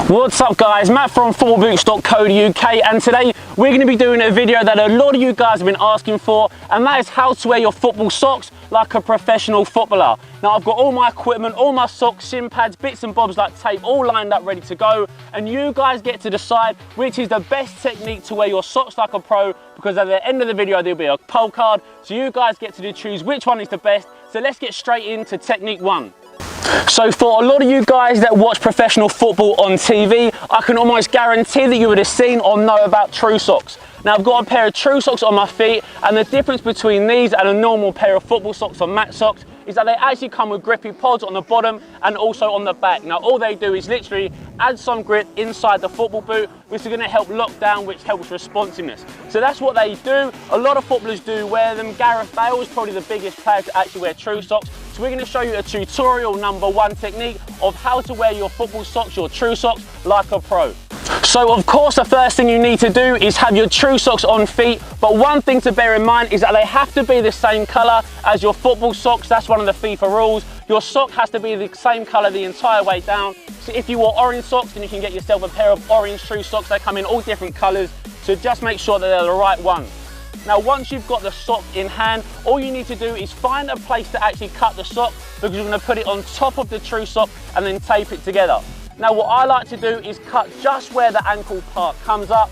What's up guys, Matt from footballboots.co.uk, and today we're going to be doing a video that a lot of you guys have been asking for, and that is how to wear your football socks like a professional footballer. Now I've got all my equipment, all my socks, shin pads, bits and bobs like tape all lined up ready to go, and you guys get to decide which is the best technique to wear your socks like a pro, because at the end of the video there'll be a poll card, so you guys get to choose which one is the best. So let's get straight into technique one. So for a lot of you guys that watch professional football on TV, I can almost guarantee that you would have seen or know about true socks. Now I've got a pair of true socks on my feet, and the difference between these and a normal pair of football socks or mat socks is that they actually come with grippy pods on the bottom and also on the back. Now all they do is literally add some grip inside the football boot, which is going to help lock down, which helps responsiveness. So that's what they do. A lot of footballers do wear them. Gareth Bale is probably the biggest player to actually wear true socks. So we're going to show you a tutorial number one technique of how to wear your football socks, your true socks, like a pro. So of course the first thing you need to do is have your true socks on feet, but one thing to bear in mind is that they have to be the same colour as your football socks. That's one of the FIFA rules. Your sock has to be the same colour the entire way down. So if you wore orange socks, then you can get yourself a pair of orange true socks. They come in all different colours, so just make sure that they're the right ones. Now once you've got the sock in hand, all you need to do is find a place to actually cut the sock, because you're going to put it on top of the true sock and then tape it together. Now what I like to do is cut just where the ankle part comes up.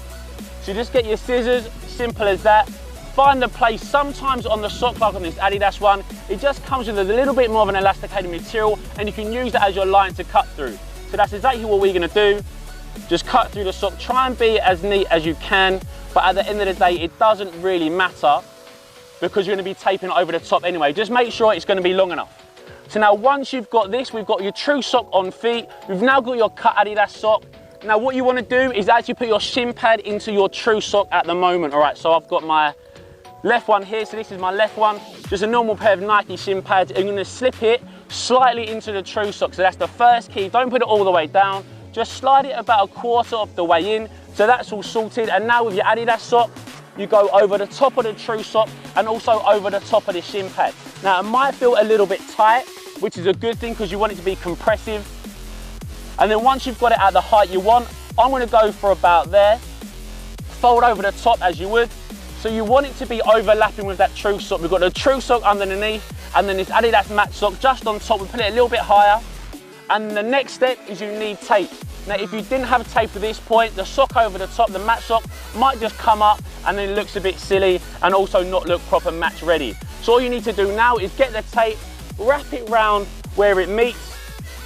So just get your scissors, simple as that. Find the place, sometimes on the sock, like on this Adidas one, it just comes with a little bit more of an elasticated material, and you can use that as your line to cut through. So that's exactly what we're going to do. Just cut through the sock, try and be as neat as you can, but at the end of the day it doesn't really matter, because you're going to be taping it over the top anyway. Just make sure it's going to be long enough. So now once you've got this, we've got your true sock on feet, we've now got your cut Adidas sock. Now what you want to do is actually put your shin pad into your true sock at the moment. All right, so I've got my left one here, so this is my left one, just a normal pair of Nike shin pads. I'm going to slip it slightly into the true sock, so that's the first key. Don't put it all the way down, just slide it about a quarter of the way in, so that's all sorted. And now with your Adidas sock, you go over the top of the true sock and also over the top of the shin pad. Now it might feel a little bit tight, which is a good thing because you want it to be compressive. And then once you've got it at the height you want, I'm going to go for about there. Fold over the top as you would. So you want it to be overlapping with that true sock. We've got the true sock underneath, and then this Adidas mat sock just on top. We put it a little bit higher. And the next step is you need tape. Now if you didn't have tape at this point, the sock over the top, the mat sock, might just come up and then it looks a bit silly and also not look proper match ready. So all you need to do now is get the tape, wrap it round where it meets,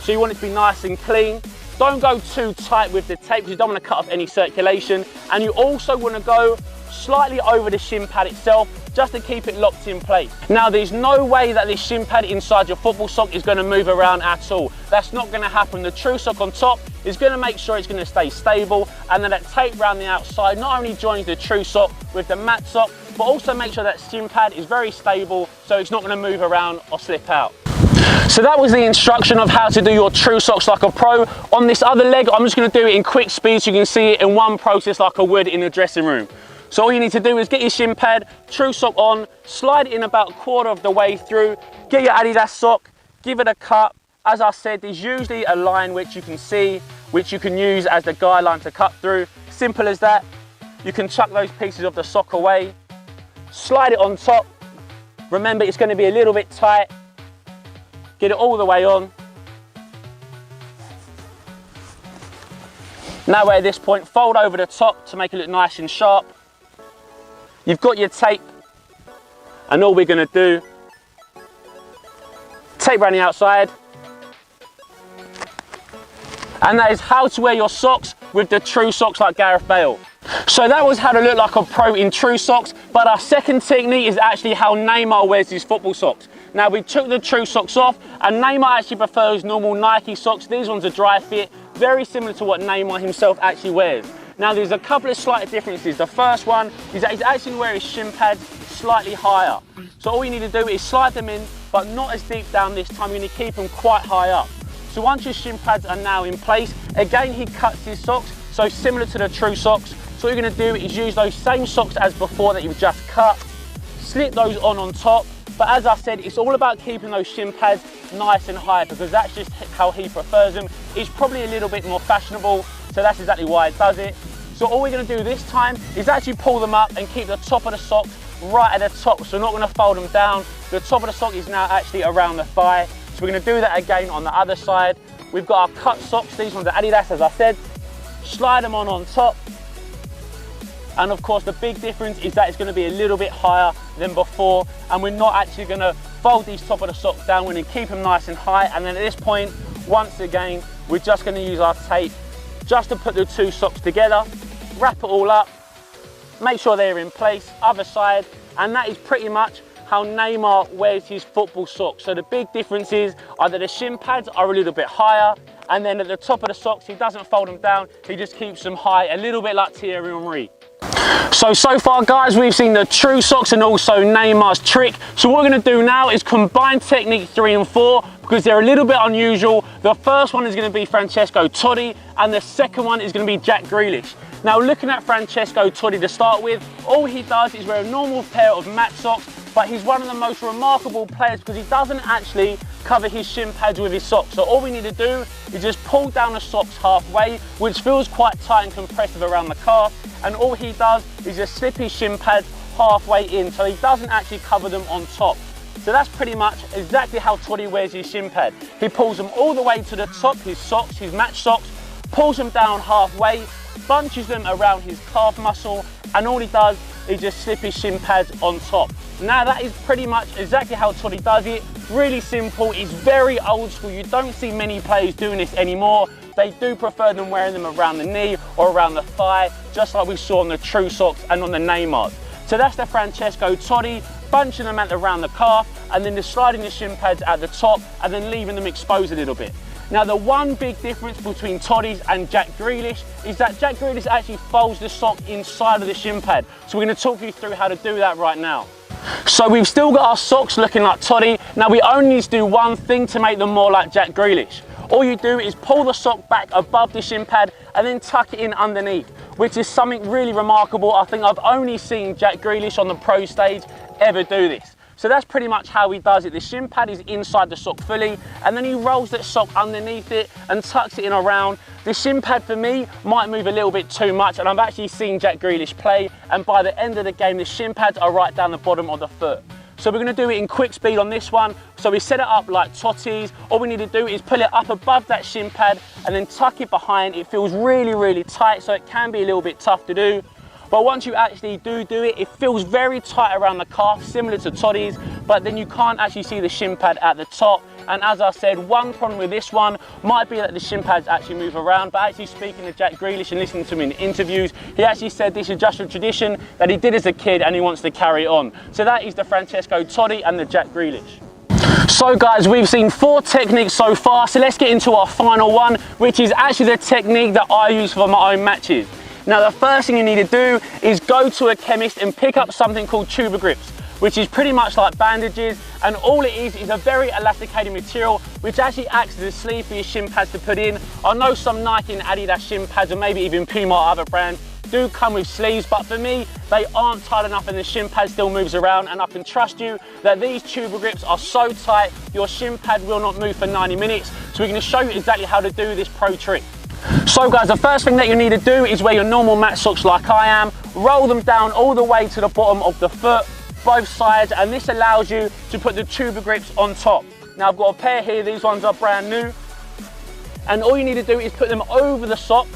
so you want it to be nice and clean. Don't go too tight with the tape because you don't want to cut off any circulation, and you also want to go slightly over the shin pad itself just to keep it locked in place. Now there's no way that this shin pad inside your football sock is going to move around at all. That's not going to happen. The true sock on top is going to make sure it's going to stay stable, and then that tape around the outside not only joins the true sock with the mat sock, but also make sure that shin pad is very stable so it's not going to move around or slip out. So that was the instruction of how to do your true socks like a pro. On this other leg, I'm just going to do it in quick speed so you can see it in one process like I would in the dressing room. So all you need to do is get your shin pad, true sock on, slide it in about a quarter of the way through, get your Adidas sock, give it a cut. As I said, there's usually a line which you can see, which you can use as the guideline to cut through. Simple as that. You can chuck those pieces of the sock away, slide it on top. Remember, it's going to be a little bit tight. Get it all the way on. Now at this point, fold over the top to make it look nice and sharp. You've got your tape, and all we're going to do, tape around the outside, and that is how to wear your socks with the true socks like Gareth Bale. So that was how to look like a pro in true socks, but our second technique is actually how Neymar wears his football socks. Now we took the true socks off, and Neymar actually prefers normal Nike socks. These ones are dry fit, very similar to what Neymar himself actually wears. Now there's a couple of slight differences. The first one is that he's actually wearing his shin pads slightly higher. So all you need to do is slide them in, but not as deep down this time. You're going to keep them quite high up. So once your shin pads are now in place, again he cuts his socks, so similar to the true socks. So what you're going to do is use those same socks as before that you've just cut, slip those on top. But as I said, it's all about keeping those shin pads nice and high, because that's just how he prefers them. It's probably a little bit more fashionable, So that's exactly why it does it. So all we're going to do this time is actually pull them up and keep the top of the sock right at the top. So we're not going to fold them down. The top of the sock is now actually around the thigh. So we're going to do that again on the other side. We've got our cut socks. These ones are Adidas, as I said. Slide them on top. And of course, the big difference is that it's going to be a little bit higher than before. And we're not actually going to fold these top of the socks down. We're going to keep them nice and high. And then at this point, once again, we're just going to use our tape just to put the two socks together. Wrap it all up, make sure they're in place, other side, and that is pretty much how Neymar wears his football socks. So the big difference is either the shin pads are a little bit higher, and then at the top of the socks, he doesn't fold them down, he just keeps them high, a little bit like Thierry Henry. So far guys, we've seen the true socks and also Neymar's trick. So what we're going to do now is combine technique 3 and 4 because they're a little bit unusual. The first one is going to be Francesco Totti and the second one is going to be Jack Grealish. Now looking at Francesco Totti to start with, all he does is wear a normal pair of match socks, but he's one of the most remarkable players because he doesn't actually cover his shin pads with his socks. So all we need to do is just pull down the socks halfway, which feels quite tight and compressive around the calf, and all he does is just slip his shin pads halfway in, so he doesn't actually cover them on top. So that's pretty much exactly how Totti wears his shin pad. He pulls them all the way to the top, his socks, his match socks, pulls them down halfway, bunches them around his calf muscle, and all he does is just slip his shin pads on top. Now that is pretty much exactly how Totti does it. Really simple, it's very old school. You don't see many players doing this anymore. They do prefer them wearing them around the knee or around the thigh, just like we saw on the true socks and on the Neymar. So that's the Francesco Totti, bunching them at around the calf and then just sliding the shin pads at the top and then leaving them exposed a little bit. Now the one big difference between Totti's and Jack Grealish is that Jack Grealish actually folds the sock inside of the shin pad. So we're going to talk you through how to do that right now. So we've still got our socks looking like Totti. Now we only need to do one thing to make them more like Jack Grealish. All you do is pull the sock back above the shin pad and then tuck it in underneath, which is something really remarkable. I think I've only seen Jack Grealish on the pro stage ever do this. So that's pretty much how he does it. The shin pad is inside the sock fully, and then he rolls that sock underneath it and tucks it in around. The shin pad for me might move a little bit too much, and I've actually seen Jack Grealish play, and by the end of the game, the shin pads are right down the bottom of the foot. So we're going to do it in quick speed on this one. So we set it up like Totti's. All we need to do is pull it up above that shin pad and then tuck it behind. It feels really, really tight, so it can be a little bit tough to do. But once you actually do it, it feels very tight around the calf, similar to Totti's, but then you can't actually see the shin pad at the top. And as I said, one problem with this one might be that the shin pads actually move around, but actually speaking to Jack Grealish and listening to him in interviews, he actually said this is just a tradition that he did as a kid and he wants to carry on. So that is the Francesco Totti and the Jack Grealish. So guys, we've seen 4 techniques so far, so let's get into our final one, which is actually the technique that I use for my own matches. Now the first thing you need to do is go to a chemist and pick up something called tuber grips, which is pretty much like bandages, and all it is a very elasticated material which actually acts as a sleeve for your shin pads to put in. I know some Nike and Adidas shin pads, or maybe even Puma or other brands, do come with sleeves, but for me they aren't tight enough and the shin pad still moves around, and I can trust you that these tuber grips are so tight your shin pad will not move for 90 minutes. So we're going to show you exactly how to do this pro trick. So guys, the first thing that you need to do is wear your normal match socks like I am, roll them down all the way to the bottom of the foot, both sides, and this allows you to put the tuber grips on top. Now I've got a pair here, these ones are brand new, and all you need to do is put them over the sock,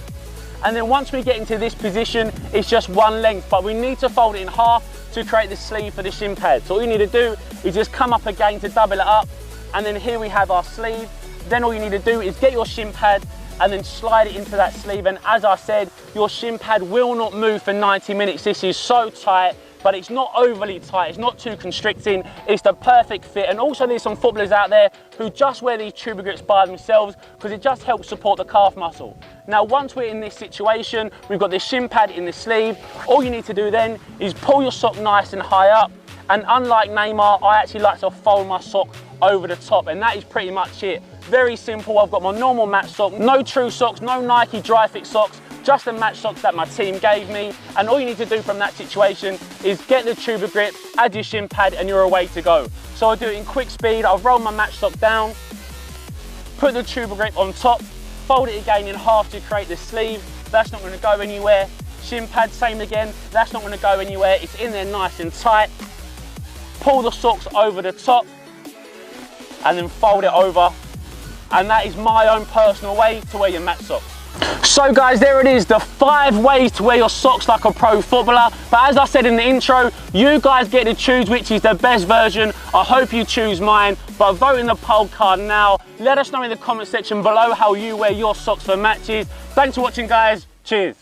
and then once we get into this position, it's just one length, but we need to fold it in half to create the sleeve for the shin pad. So all you need to do is just come up again to double it up, and then here we have our sleeve. Then all you need to do is get your shin pad and then slide it into that sleeve, and as I said, your shin pad will not move for 90 minutes. This is so tight, but it's not overly tight, it's not too constricting, it's the perfect fit. And also there's some footballers out there who just wear these tuber grips by themselves because it just helps support the calf muscle. Now once we're in this situation, we've got the shin pad in the sleeve, all you need to do then is pull your sock nice and high up, and unlike Neymar, I actually like to fold my sock over the top, and that is pretty much it. Very simple. I've got my normal match sock, no true socks, no Nike dry fit socks, just the match socks that my team gave me. And all you need to do from that situation is get the tuber grip, add your shin pad, and you're away to go. So I'll do it in quick speed. I'll roll my match sock down, put the tuber grip on top, fold it again in half to create the sleeve. That's not going to go anywhere. Shin pad, same again. That's not going to go anywhere. It's in there nice and tight. Pull the socks over the top and then fold it over. And that is my own personal way to wear your mat socks. So guys, there it is, the 5 ways to wear your socks like a pro footballer. But as I said in the intro, you guys get to choose which is the best version. I hope you choose mine, but vote in the poll card now. Let us know in the comment section below how you wear your socks for matches. Thanks for watching guys, cheers.